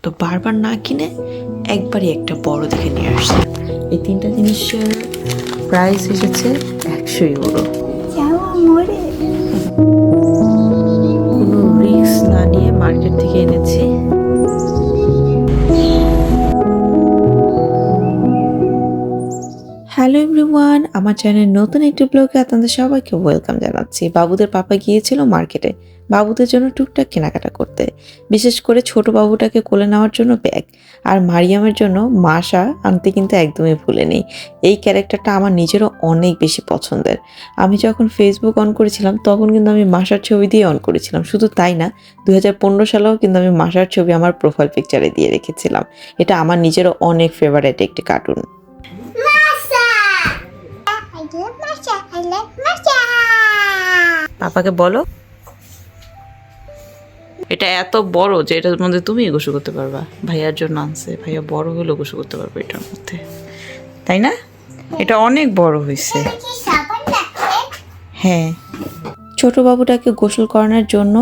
তো বারবার না কিনে একবারই একটা বড় দেখে নিয়ে আসছে। এই তিনটা জিনিসের প্রাইস এসেছে 100 ইউরো। কোনো রিস্ক না নিয়ে মার্কেট থেকে এনেছি। হ্যালো এভরিওয়ান, আমার চ্যানেল নতুন একটি ব্লগে আপনাদের সবাইকে ওয়েলকাম জানাচ্ছি। বাবুদের পাপা গিয়েছিল মার্কেটে বাবুদের জন্য টুকটাক কেনাকাটা করতে, বিশেষ করে ছোট বাবুটাকে কোলে নেওয়ার জন্য ব্যাগ, আর মারিয়ামের জন্য মাসা আনতে কিন্তু একদমই ভুলেনি। এই ক্যারেক্টারটা আমার নিজেরও অনেক বেশি পছন্দের। আমি যখন ফেসবুক অন করেছিলাম তখন কিন্তু আমি মাসার ছবি দিয়ে অন করেছিলাম। শুধু তাই না, 2015 সালেও কিন্তু আমি মাসার ছবি আমার প্রোফাইল পিকচারে দিয়ে রেখেছিলাম। এটা আমার নিজেরও অনেক ফেভারিট একটি কার্টুন। পাপাকে বলো এটা এত বড় যে এটার মধ্যে তুমি গোসল করতে পারবা। ভাইয়ার জন্য আনছে, ভাইয়া বড় হলেও গোসল করতে পারবে এটার মধ্যে, তাই না? এটা অনেক বড় হয়েছে। হ্যাঁ, ছোট বাবুটাকে গোসল করানোর জন্য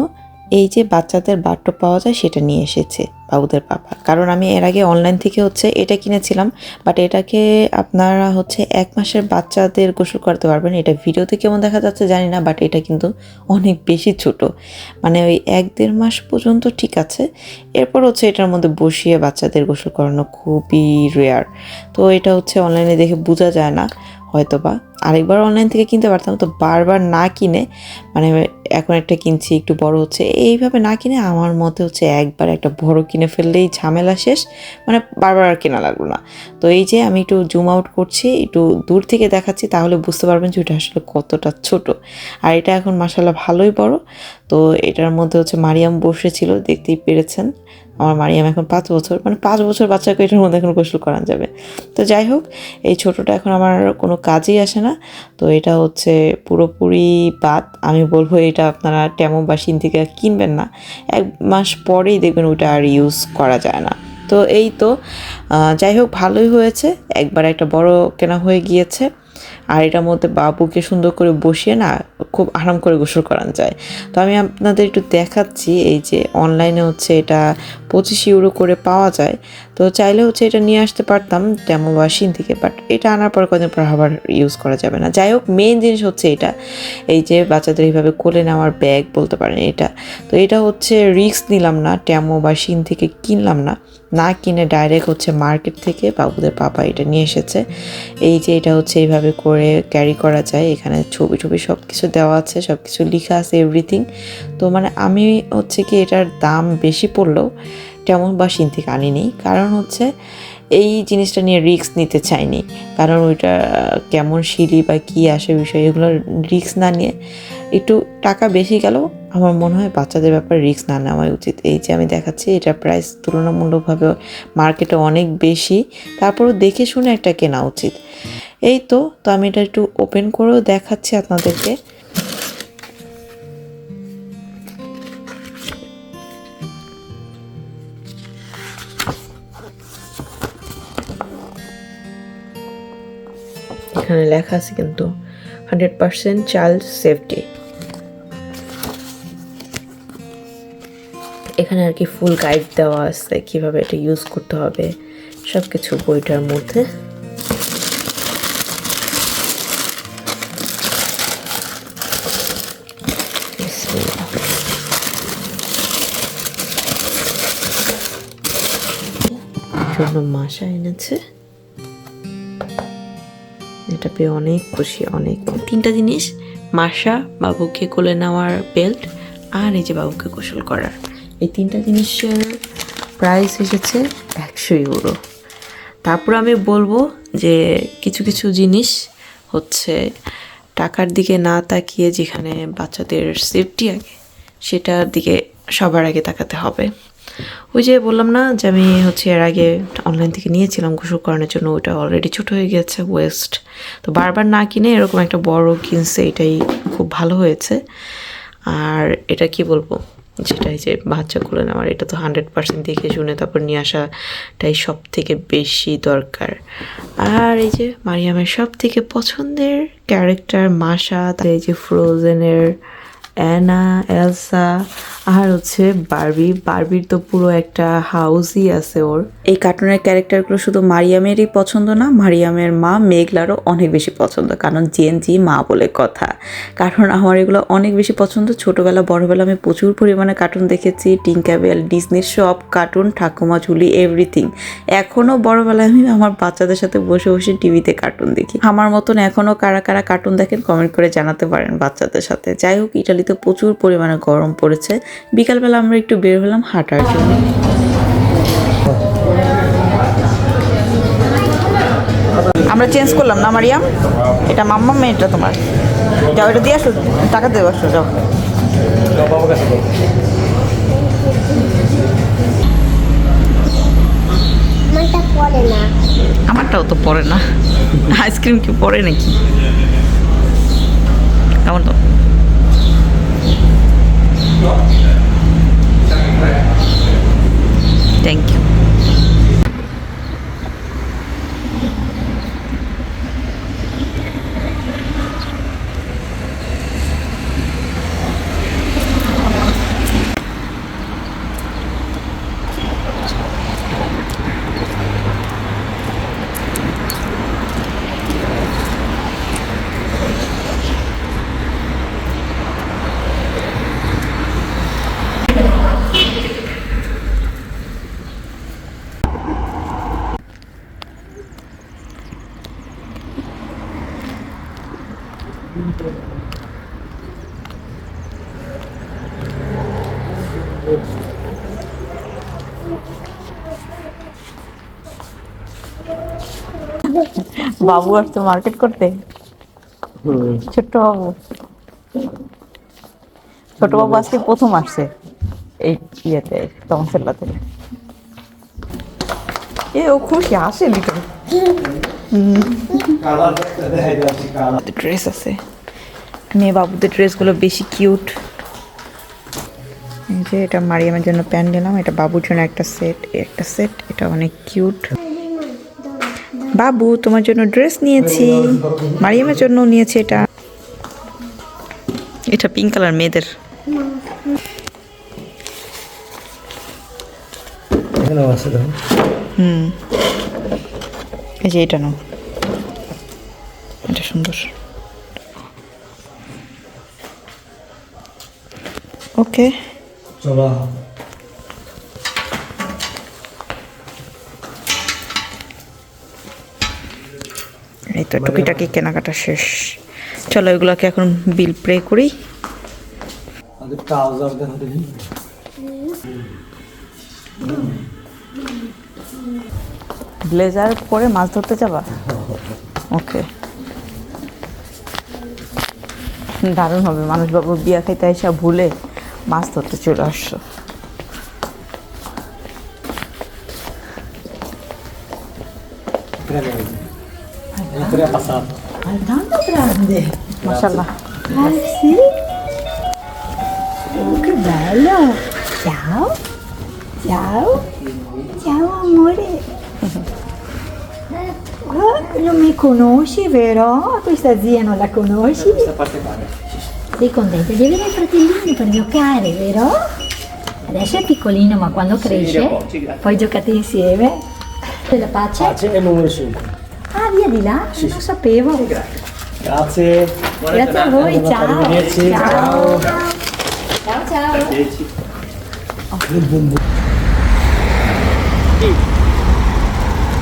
এই যে বাচ্চাদের বাথটব পাওয়া যায় সেটা নিয়ে এসেছে বাবুদের পাপা। কারণ আমি এর আগে অনলাইন থেকে এটা কিনেছিলাম, বাট এটাকে আপনারা 1 মাসের বাচ্চাদের গোসল করতে পারবেন। এটা ভিডিওতে কেমন দেখা যাচ্ছে জানি না, বাট এটা কিন্তু অনেক বেশি ছোট, মানে ওই 1-1.5 মাস পর্যন্ত ঠিক আছে। এরপর এটার মধ্যে বসিয়ে বাচ্চাদের গোসল করানো খুবই রেয়ার। তো এটা অনলাইনে দেখে বোঝা যায় না, হয়তো বা আরেকবার অনলাইন থেকে কিনতে পারতাম। তো বারবার না কিনে, মানে এখন একটা কিনছি একটু বড় এইভাবে না কিনে আমার মতে একবার একটা বড় কিনে ফেললেই ঝামেলা শেষ, মানে বারবার আর কেনা লাগলো না। তো এই যে আমি একটু জুম আউট করছি, একটু দূর থেকে দেখাচ্ছি, তাহলে বুঝতে পারবেন যে ওটা আসলে কতটা ছোট। আর এটা এখন মাশাআল্লাহ ভালোই বড়। তো এটার মধ্যে মারিয়াম বসেছিল, দেখতেই পেরেছেন। আমার মারিয়াম এখন 5 বছর, মানে 5 বছর বাচ্চাকে এটার মধ্যে এখন গোসল করানো যাবে। তো যাই হোক, এই ছোটোটা এখন আমার কোনো কাজেই আসে না। তো এটা পুরোপুরি বাদ। আমি বলবো এটা আপনারা টেমো বা শিন থেকে কিনবেন না, 1 মাস পরেই দেখবেন ওটা আর ইউজ করা যায় না। তো এই তো যাই হোক, ভালোই হয়েছে, একবার একটা বড় কেনা হয়ে গিয়েছে। আর এটার মধ্যে বাবুকে সুন্দর করে বসিয়ে না খুব আরাম করে গোসল করানো যায়। তো আমি আপনাদের একটু দেখাচ্ছি, এই যে অনলাইনে এটা 25 ইউরো করে পাওয়া যায়। তো চাইলে এটা নিয়ে আসতে পারতাম ডেমো বা শিন থেকে, বাট এটা আনার পর কদিন পর আবার ইউজ করা যাবে না। যাই হোক, মেইন জিনিস এটা, এই যে বাচ্চাদের এইভাবে কোলে নেওয়ার ব্যাগ বলতে পারেন এটা। তো এটা রিস্ক নিলাম না, ডেমো বা শিন থেকে কিনলাম না, না কিনে ডাইরেক্ট মার্কেট থেকে বাবুদের পাপা এটা নিয়ে এসেছে। এই যে এটা এইভাবে করে ক্যারি করা যায়, এখানে ছবি সব কিছু দেওয়া আছে, সব কিছু লেখা আছে, এভরিথিং। তো মানে আমি কি এটার দাম বেশি পড়লেও তেমন বা শিন থেকে আনিনি, কারণ এই জিনিসটা নিয়ে রিস্ক নিতে চাইনি। কারণ ওইটা কেমন সিঁড়ি বা কী আসে বিষয়, এগুলো রিস্ক না নিয়ে, একটু টাকা বেশি গেলেও আমার মনে হয় বাচ্চাদের ব্যাপারে রিস্ক না নেওয়াই উচিত। এই যে আমি দেখাচ্ছি, এটার প্রাইস তুলনামূলকভাবে মার্কেটে অনেক বেশি, তারপরও দেখে শুনে একটা কেনা উচিত। এই তো আমি এটা একটু ওপেন করেও দেখাচ্ছি আপনাদেরকে। এখানে লেখা আছে কিন্তু 100% চাইল্ড সেফটি। এখানে আর কি ফুল গাইড দেওয়া আছে কিভাবে এটা ইউজ করতে হবে, সব কিছু বইটার মধ্যে। জন্য মাসা এনেছে, এটা পেয়ে অনেক খুশি, অনেক। 3টা জিনিস, মাসা, বাবুকে কোলে নেওয়ার বেল্ট, আর এই যে বাবুকে গোসল করার, এই 3টা জিনিসের প্রাইস এসেছে 100 ইউরো। তারপর আমি বলবো যে কিছু কিছু জিনিস টাকার দিকে না তাকিয়ে, যেখানে বাচ্চাদের সেফটি আগে, সেটার দিকে সবার আগে তাকাতে হবে। ওই যে বললাম না যে আমি এর আগে অনলাইন থেকে নিয়েছিলাম গোসল করানোর জন্য, ওটা অলরেডি ছোট হয়ে গেছে, ওয়েস্ট। তো বারবার না কিনে এরকম একটা বড় কিনছে, এটাই খুব ভালো হয়েছে। আর এটা কি বলবো, যেটাই যে বাচ্চা কোলে নেওয়ার, এটা তো 100% দেখে শুনে তারপর নিয়ে আসাটাই সব থেকে বেশি দরকার। আর এই যে মারিয়ামের সব থেকে পছন্দের ক্যারেক্টার মাসা, এই যে ফ্রোজেনের অ্যানা, এলসা আর হচ্ছে বারবির তো পুরো একটা হাউসই আছে ওর। এই কার্টুনের ক্যারেক্টারগুলো শুধু মারিয়ামেরই পছন্দ না, মারিয়ামের মা মেঘলারও অনেক বেশি পছন্দ, কারণ জেনজি মা বলে কথা। কারণ আমার এগুলো অনেক বেশি পছন্দ। ছোটোবেলা বড়বেলা আমি প্রচুর পরিমাণে কার্টুন দেখেছি, টিঙ্কাবেল, ডিজনির সব কার্টুন, ঠাকুমা ঝুলি, এভরিথিং। এখনও বড়বেলায় আমি আমার বাচ্চাদের সাথে বসে বসে টিভিতে কার্টুন দেখি। আমার মতন এখনও কারা কারা কার্টুন দেখেন কমেন্ট করে জানাতে পারেন বাচ্চাদের সাথে। যাই হোক, ইটালিতে প্রচুর পরিমাণে গরম পড়েছে। বিকালবেলা আমরা একটু বের হলাম হাঁটার জন্য। আমরা চেঞ্জ করলাম না মারিয়াম, এটা মাম্মা মেয়েটা তোমার। যাও, এটা দিয়ে আসো, টাকা দেবো, আসো যাও। আমারটাও তো পড়ে না, আইসক্রিম কি পড়ে নাকি? কেমন তো থ্যাংক ইউ। বাবু আসতো মার্কেট করতে, ছোট্ট বাবু। ছোট বাবু আজকে প্রথম আসছে এই ইয়েতে, তমসেল্লাতে। ও খুশি, আসে লিটল। ড্রেস আছে, মেয়ে বাবুদের ড্রেসগুলো বেশি কিউট। যে এটা মারিয়ামের জন্য প্যান্ট নিলাম, এটা বাবুর জন্য একটা সেট, এটা অনেক কিউট। বাবু তোমার জন্য ড্রেস নিয়েছি, মারিয়ামের জন্য নিয়েছি। এটা পিঙ্ক কালার মেয়েদের। এই যে এটা নাও, এটা সুন্দর। ওকে, চলো। এই তো টুকিটাকি কেনাকাটা শেষ। চলো এগুলোকে এখন বিল পে করি। ব্লেজার পরে মাছ ধরতে যাবা? ওকে, দারুণ হবে। মানুষবাবু বিয়া খাইতে এসে ভুলে মাছ ধরতে চলে আসছো। মাশাআল্লাহ। Che bello! Ciao! Ciao! Ciao amore! Non mi conosci, vero? Questa zia non la conosci? Questa parte qua. Sei contenta di avere i fratellini per giocare, vero? Adesso è piccolino, ma quando cresce Sì, grazie. poi giocate insieme. Della pace? Pace e numero 5. Ah, via di là? Sì, Non sì. sapevo. Grazie. Buona Grazie a giornata. voi, ciao. Arrivederci. Ciao. Ciao, ciao. Arrivederci.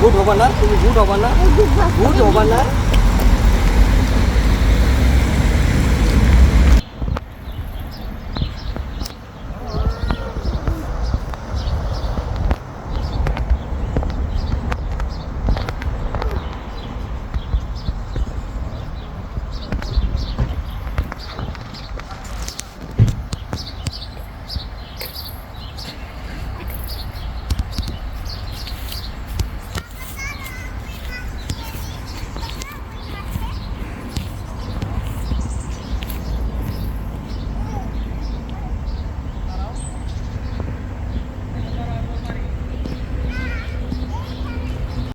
Good হবে না, তুমি good হবে না, good হবে না।